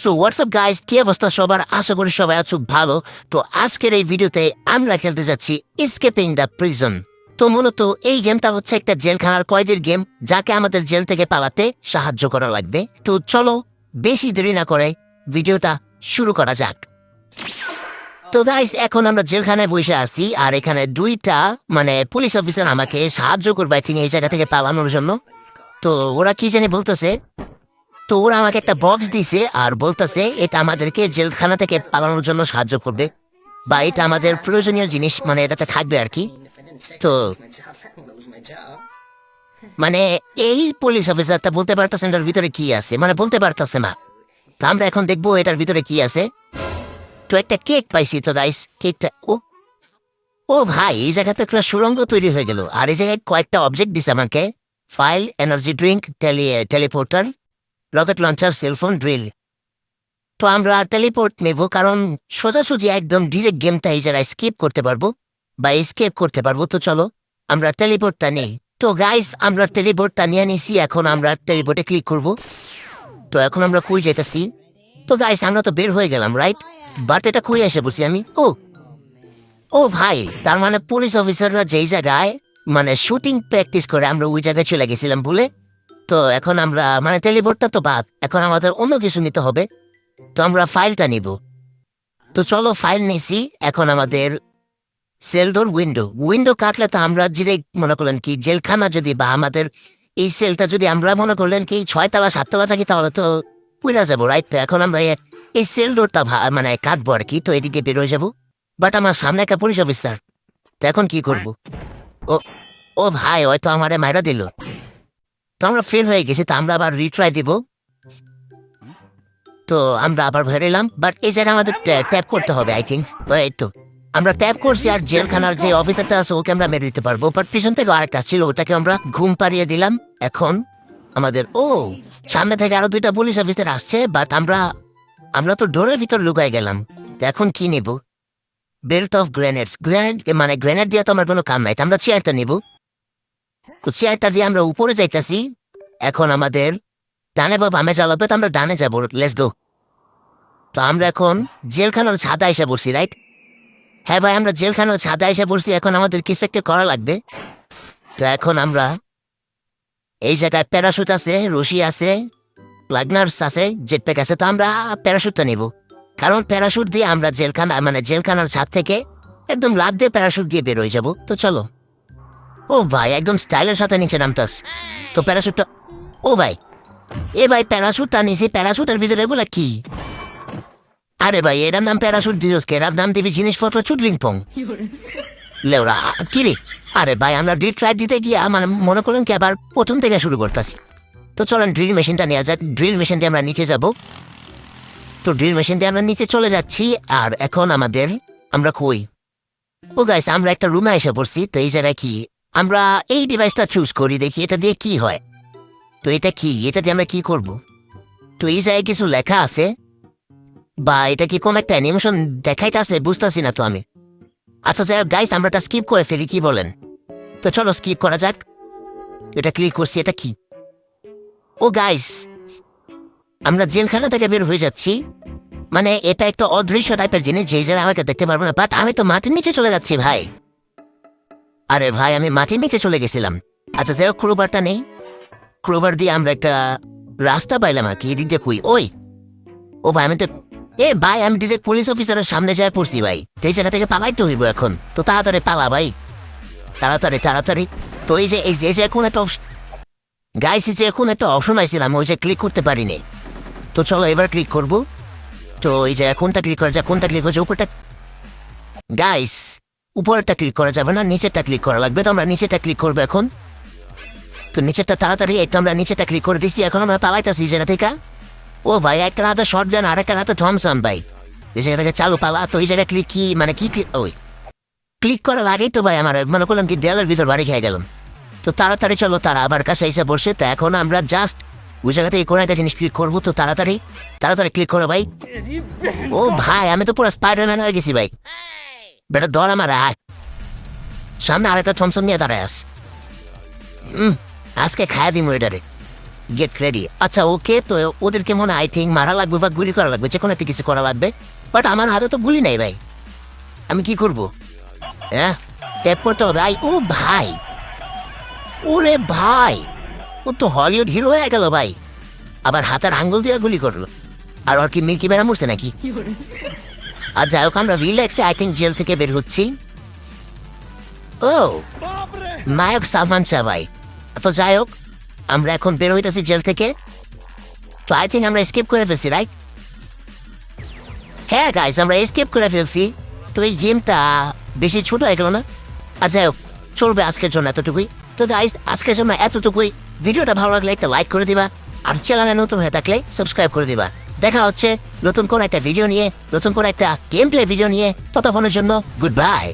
So WhatsApp guys, কি অবস্থা সবার? আশা করি সবাই আছো ভালো। তো আজকের এই ভিডিওতে আমরা খেলতে যাচ্ছি এসকেপিং দ্য প্রিজন। তো মূলত এই গেমটা হচ্ছে একটা জেলখানার কয়েদির গেম, যাকে আমাদের জেল থেকে পালাতে সাহায্য করা লাগবে। তো চলো বেশি দেরি না করে ভিডিওটা শুরু করা যাক। তো গাইস, এখন আমরা জেলখানায় বসে আছি, আর এখানে দুইটা পুলিশ অফিসার আমাকে সাহায্য করবে তিনি এই জায়গা থেকে পালানোর জন্য। তো ওরা কি জানি বলতেছে। তো ওরা আমাকে একটা বক্স দিছে আর বলতেছে এটা আমাদেরকে জেলখানা থেকে পালানোর জন্য সাহায্য করবে, বা এটা আমাদের প্রয়োজনীয় জিনিস, এটাতে থাকবে আর কি। তো এই পুলিশ অফিসারটা বলতে পারতেছে এটার ভিতরে কি আছে, বলতে পারতেছে না। তো আমরা এখন দেখবো এটার ভিতরে কি আছে। তো একটা কেক পাইছি। তো গাইস, কেকটা ও ভাই, এই জায়গাতে একটা সুড়ঙ্গ তৈরি হয়ে গেল, আর এই জায়গায় কয়েকটা অবজেক্ট দিছে আমাকে: file, energy drink, teleporter, rocket launcher, cellphone, drill. তো আমরা টেলিপোর্ট নেব, কারণ সোজাসুজি একদম ডিরেক্ট গেমটা এই জায়গায় স্কিপ করতে পারবো বা স্কেপ করতে পারবো। তো চলো আমরা টেলিপোর্টটা নেই। তো গাইস, আমরা টেলিপোর্টটা নিয়ে নিছি, এখন আমরা টেলিপোর্টে ক্লিক করব। তো এখন আমরা কই যেতেছি। তো গাইস, আমরা তো বের হয়ে গেলাম, রাইট? বাট এটা কই এসে বসি আমি? ও ভাই, তার পুলিশ অফিসাররা যেই জায়গায় শুটিং প্র্যাকটিস করে, আমরা ওই জায়গায় চলে গেছিলাম ভুলে। তো এখন আমরা টেলিপোর্টটা তো বাদ, এখন আমাদের অন্য কিছু নিতে হবে। তো আমরা ফাইলটা নিব। তো চলো ফাইল নিছি। এখন আমাদের সেলডোর উইন্ডো কাটলে তো আমরা ডিরেক্ট মনে করলেন কি জেলখানা, যদি বা আমাদের এই সেলটা যদি আমরা মনে করলেন কি 6 তলা 7 তলা থাকি, তাহলে তো পুরা যাবো, রাইট? তো এখন আমরা এই সেলডোরটা কাটবো আর কি। তো এদিকে বেরোয় যাবো, বাট আমার সামনে একটা পুলিশ অফিসার। তো এখন কি করব? ও ও ভাই, হয়তো আমারে মাইরা দিল। তো আমরা ফেল হয়ে গেছি, তো আমরা আবার রিট্রাই দিব। তো আমরা আবার বেরোলাম, বাট এই জায়গায় আমাদের ট্যাপ করতে হবে আই থিঙ্ক। এই তো আমরা ট্যাপ করছি, আর জেলখানার যে অফিসারটা আছে ওকে আমরা মেরে দিতে পারবো। বাট পিছন থেকে আরেকটা ছিল, ওটাকে আমরা ঘুম পাড়িয়ে দিলাম। এখন আমাদের সামনে থেকে আরো 2টা পুলিশ অফিসার আসছে, বাট আমরা তো ডোরের ভিতর লুকাই গেলাম। তো এখন কি নেব? Belt of গ্রেনেডস। গ্রেনেড দিয়ে তো আমার কোনো কাম নাই, তো আমরা চেয়ারটা নেব। তো চেয়ারটা দিয়ে আমরা উপরে যাইতেছি। এখন আমাদের ডানে বা বামে চালাবে, তো আমরা ডানে যাবো, লেটস গো। তো আমরা এখন জেলখানার ছাদে এসে পড়ছি, রাইট? হ্যাঁ ভাই, আমরা জেলখানার ছাদে এসে পড়ছি। এখন আমাদের কিছু একটা করা লাগবে। তো এখন আমরা এই জায়গায় প্যারাশুট আছে, রশি আছে, প্লাগনার্স আছে, জেটপ্যাক আছে। তো আমরা প্যারাশুটটা নেব, কারণ প্যারাশুট দিয়ে আমরা জেলখানার ছাদ থেকে একদম লাফ দিয়ে প্যারাশুট দিয়ে বেরোয় যাব। তো চলো। ও ভাই, একদম স্টাইলের সাথে নিচে নামতাস। তো প্যারাশুটটা ভাই, ভাই প্যারাশুটটা নিছি। প্যারাশুটের ভিতরে এগুলা কি? আরে ভাই, এটার নাম প্যারাশুট দিস কে? এটার নাম দিবি জিনিসপত্র চুটলিং পং লেওরা কিরে। আরে ভাই, আমরা ট্রাই দিতে গিয়ে মনে করলেন কি আবার প্রথম থেকে শুরু করতেছি। তো চলেন ড্রিল মেশিনটা নেওয়া যাক। ড্রিল মেশিন দিয়ে আমরা নিচে যাব। তো ড্রিল মেশিন দিয়ে আমরা নিচে চলে যাচ্ছি। আর এখন আমরা কই? ও গাইস, আমরা একটা রুমে এসে পড়ছি। তো এই জায়গায় কি? আমরা এই ডিভাইসটা চুজ করি, দেখি এটা দিয়ে কি হয়। তো এটা কি? এটা দিয়ে আমরা কি করব? তো এই জায়গায় কিছু লেখা আছে, বা এটা কি কোন একটা অ্যানিমেশন দেখাইতে আছে, বুঝতেছি না তো আমি। আচ্ছা যাই হোক গাইস, আমরা এটা স্কিপ করে ফেলি, কি বলেন? তো চলো স্কিপ করা যাক। এটা ক্লিক করছি। এটা কি? ও গাইস, আমরা জেলখানা থেকে বের হয়ে যাচ্ছি। এটা একটা অদৃশ্য টাইপের জিনিস, যে যারা আমাকে দেখতে পারবো না, বাট আমি তো মাটির নিচে চলে যাচ্ছি ভাই। আরে ভাই, আমি মাটির নিচে চলে গেছিলাম। আচ্ছা যাই হোক, ক্রোবারটা নেই। ক্রোবার দিয়ে আমরা একটা রাস্তা পাইলাম আর কি। এদিক দিয়ে কই? ও ভাই, আমি তো ভাই, আমি ডিরেক্ট পুলিশ অফিসারের সামনে যাই পড়ছি ভাই। তো এই জায়গা থেকে পালাইতে হইব এখন। তো তাড়াতাড়ি পালা ভাই, তাড়াতাড়ি। তো এই যে এখন একটা গাইস, যে এখন একটা অপশন আইছিলাম, ওই যে ক্লিক করতে পারিনি। তো চলো এবার ক্লিক করব। তো এই যে কোনটা ক্লিক করা যায়? কোনটা ক্লিক করছে? উপরটা গাইস, উপরেরটা ক্লিক করা যাবে না, নিচেরটা ক্লিক করা লাগবে। তো আমরা নিচেরটা ক্লিক করবো এখন। তো নিচেরটা তাড়াতাড়ি, একটু আমরা নিচেরটা ক্লিক করে দিচ্ছি। এখন আমরা পালাইতেছি জায়গা থেকে। ও ভাই, একটা হাতে শর্ট গান আর একটা হাতে থমসন ভাই। এই জায়গা থেকে চালু পালা। তো এই জায়গায় ক্লিক কি ক্লিক করার আগেই তো ভাই আমার মনে করলাম কি দেয়ালের ভিতর বাড়ি খেয়ে গেলাম। তো তাড়াতাড়ি চলো, তারা আবার কাছে এসে বসে। তো এখন আমরা জাস্ট ওই জায়গা থেকে কোনো একটা জিনিস ক্লিক করবো। তো তাড়াতাড়ি ক্লিক করো ভাই। ও ভাই, আমি তো পুরো স্পাইডারম্যান হয়ে গেছি ভাই। বেটা ধর আমার সামনে আরেকটা থমসন নিয়ে দাঁড়ায় আজকে খায় দিমু এটারে। Get ready. আচ্ছা ওকে, তো ওদেরকে মনে আই থিঙ্ক মারা লাগবে বা গুলি করা লাগবে, যে কোনো একটা কিছু করা লাগবে। বাট আমার হাতে তো গুলি নেই ভাই, আমি কি করব? হ্যাঁ, ট্যাপ করতে হবে। ও ভাই, ওরে ভাই, ও তো হলিউড হিরো হয়ে গেল ভাই। আবার হাতের আঙ্গুল দিয়ে গুলি করলো। আর ওর কি মির্কি বেড়া মরছে নাকি? আর যাই হোক, আমরা রিল্যাক্সে আই থিঙ্ক জেল থেকে বের হচ্ছি। ও নায়ক সালমান শাহ ভাই। তো যাই হোক, আমরা এখন বের হইতেছি জেল থেকে। তো আই থিঙ্ক আমরা এসকেপ করে ফেলছি, রাইট? হ্যাঁ গাইজ, আমরা এসকেপ করে ফেলছি। তো এই গেমটা বেশি ছোট হয়ে গেল না? আর যাই হোক, চলবে আজকের জন্য এতটুকুই। তো গাইজ, আজকের জন্য এতটুকুই। ভিডিওটা ভালো লাগলে একটা লাইক করে দিবা, আর চ্যানেলে নতুন হয়ে থাকলে সাবস্ক্রাইব করে দিবা। দেখা হচ্ছে নতুন কোন একটা ভিডিও নিয়ে, নতুন কোন একটা গেম প্লে ভিডিও নিয়ে। ততক্ষণের জন্য গুড বাই।